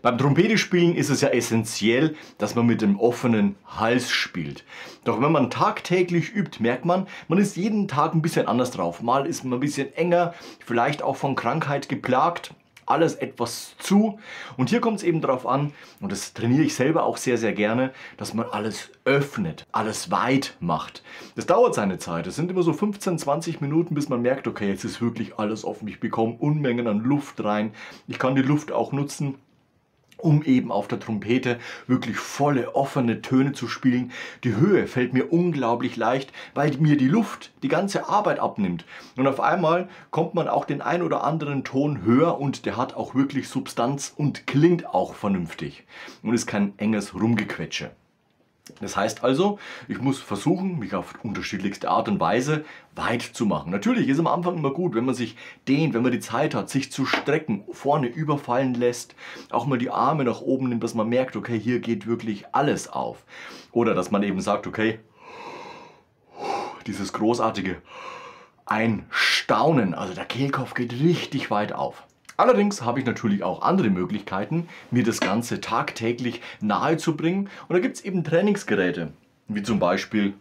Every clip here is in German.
Beim Trompetespielen ist es ja essentiell, dass man mit dem offenen Hals spielt. Doch wenn man tagtäglich übt, merkt man, man ist jeden Tag ein bisschen anders drauf. Mal ist man ein bisschen enger, vielleicht auch von Krankheit geplagt. Alles etwas zu. Und hier kommt es eben darauf an, und das trainiere ich selber auch sehr, sehr gerne, dass man alles öffnet, alles weit macht. Das dauert seine Zeit. Es sind immer so 15, 20 Minuten, bis man merkt, okay, jetzt ist wirklich alles offen. Ich bekomme Unmengen an Luft rein. Ich kann die Luft auch nutzen, um eben auf der Trompete wirklich volle, offene Töne zu spielen. Die Höhe fällt mir unglaublich leicht, weil mir die Luft die ganze Arbeit abnimmt. Und auf einmal kommt man auch den ein oder anderen Ton höher und der hat auch wirklich Substanz und klingt auch vernünftig und ist kein enges Rumgequetsche. Das heißt also, ich muss versuchen, mich auf unterschiedlichste Art und Weise weit zu machen. Natürlich ist am Anfang immer gut, wenn man sich dehnt, wenn man die Zeit hat, sich zu strecken, vorne überfallen lässt, auch mal die Arme nach oben nimmt, dass man merkt, okay, hier geht wirklich alles auf. Oder dass man eben sagt, okay, dieses großartige Einstaunen, also der Kehlkopf geht richtig weit auf. Allerdings habe ich natürlich auch andere Möglichkeiten, mir das Ganze tagtäglich nahe zu bringen. Und da gibt es eben Trainingsgeräte, wie zum Beispiel,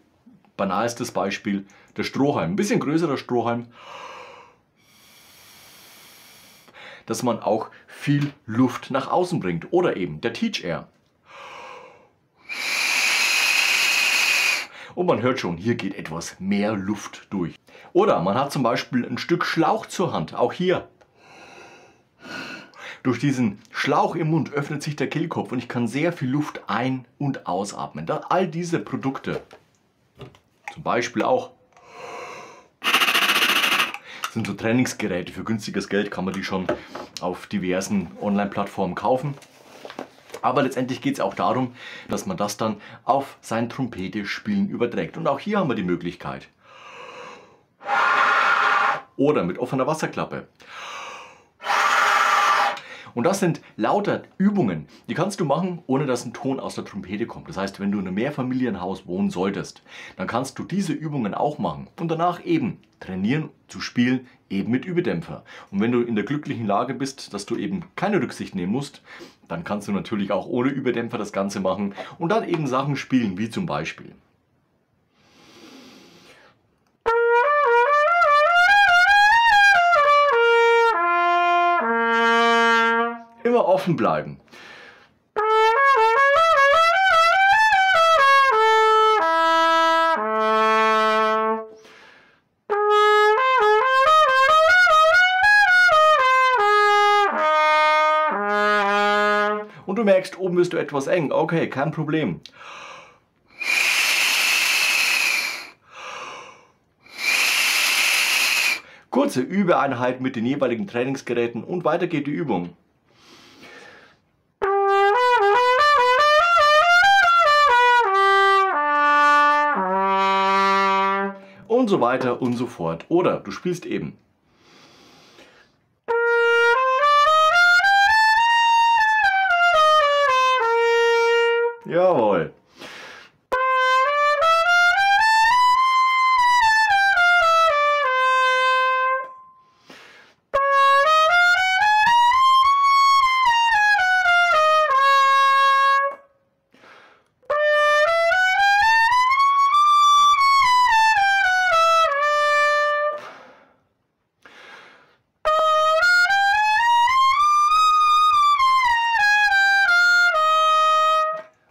banalstes Beispiel, der Strohhalm. Ein bisschen größerer Strohhalm, dass man auch viel Luft nach außen bringt. Oder eben der Teach Air. Und man hört schon, hier geht etwas mehr Luft durch. Oder man hat zum Beispiel ein Stück Schlauch zur Hand, auch hier. Durch diesen Schlauch im Mund öffnet sich der Kehlkopf und ich kann sehr viel Luft ein- und ausatmen. All diese Produkte, zum Beispiel auch, sind so Trainingsgeräte. Für günstiges Geld kann man die schon auf diversen Online-Plattformen kaufen. Aber letztendlich geht es auch darum, dass man das dann auf sein Trompete-Spielen überträgt. Und auch hier haben wir die Möglichkeit. Oder mit offener Wasserklappe. Und das sind lauter Übungen, die kannst du machen, ohne dass ein Ton aus der Trompete kommt. Das heißt, wenn du in einem Mehrfamilienhaus wohnen solltest, dann kannst du diese Übungen auch machen und danach eben trainieren zu spielen, eben mit Überdämpfer. Und wenn du in der glücklichen Lage bist, dass du eben keine Rücksicht nehmen musst, dann kannst du natürlich auch ohne Überdämpfer das Ganze machen und dann eben Sachen spielen, wie zum Beispiel. Immer offen bleiben. Und du merkst, oben bist du etwas eng. Okay, kein Problem. Kurze Übeeinheit mit den jeweiligen Trainingsgeräten und weiter geht die Übung. Und so weiter und so fort. Oder du spielst eben. Jawohl.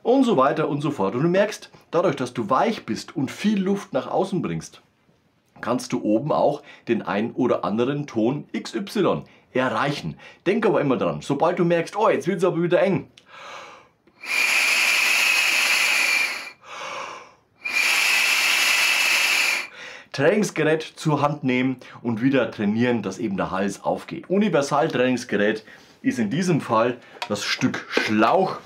Und so weiter und so fort. Und du merkst, dadurch, dass du weich bist und viel Luft nach außen bringst, kannst du oben auch den ein oder anderen Ton XY erreichen. Denk aber immer dran, sobald du merkst, oh, jetzt wird es aber wieder eng. Trainingsgerät zur Hand nehmen und wieder trainieren, dass eben der Hals aufgeht. Universal-Trainingsgerät ist in diesem Fall das Stück Schlauch,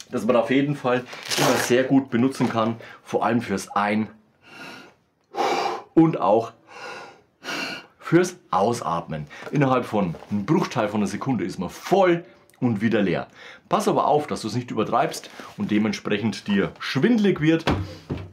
das man auf jeden Fall immer sehr gut benutzen kann, vor allem fürs Ein- und auch fürs Ausatmen. Innerhalb von einem Bruchteil von einer Sekunde ist man voll und wieder leer. Pass aber auf, dass du es nicht übertreibst und dementsprechend dir schwindelig wird,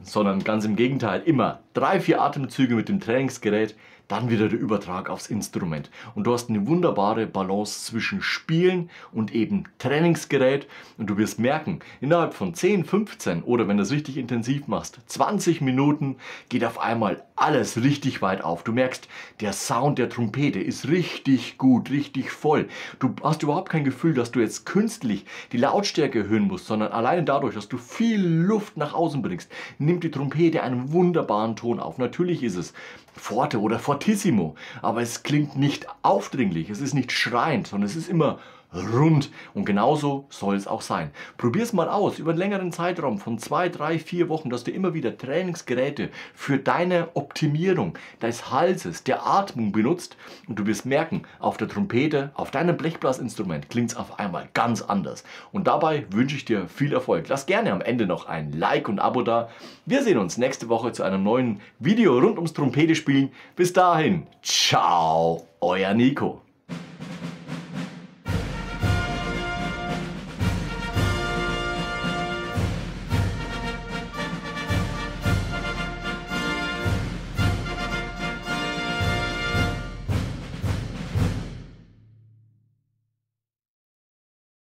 sondern ganz im Gegenteil immer 3-4 Atemzüge mit dem Trainingsgerät, dann wieder der Übertrag aufs Instrument. Und du hast eine wunderbare Balance zwischen Spielen und eben Trainingsgerät. Und du wirst merken, innerhalb von 10, 15 oder wenn du es richtig intensiv machst, 20 Minuten geht auf einmal alles richtig weit auf. Du merkst, der Sound der Trompete ist richtig gut, richtig voll. Du hast überhaupt kein Gefühl, dass du jetzt künstlich die Lautstärke erhöhen musst, sondern alleine dadurch, dass du viel Luft nach außen bringst, nimmt die Trompete einen wunderbaren Ton auf. Natürlich ist es Forte oder Fortissimo, aber es klingt nicht aufdringlich, es ist nicht schreiend, sondern es ist immer rund und genauso soll es auch sein. Probier es mal aus über einen längeren Zeitraum von 2, 3, 4 Wochen, dass du immer wieder Trainingsgeräte für deine Optimierung des Halses, der Atmung benutzt und du wirst merken, auf der Trompete, auf deinem Blechblasinstrument klingt es auf einmal ganz anders. Und dabei wünsche ich dir viel Erfolg. Lass gerne am Ende noch ein Like und Abo da. Wir sehen uns nächste Woche zu einem neuen Video rund ums Trompete spielen. Bis dahin, ciao, euer Nico.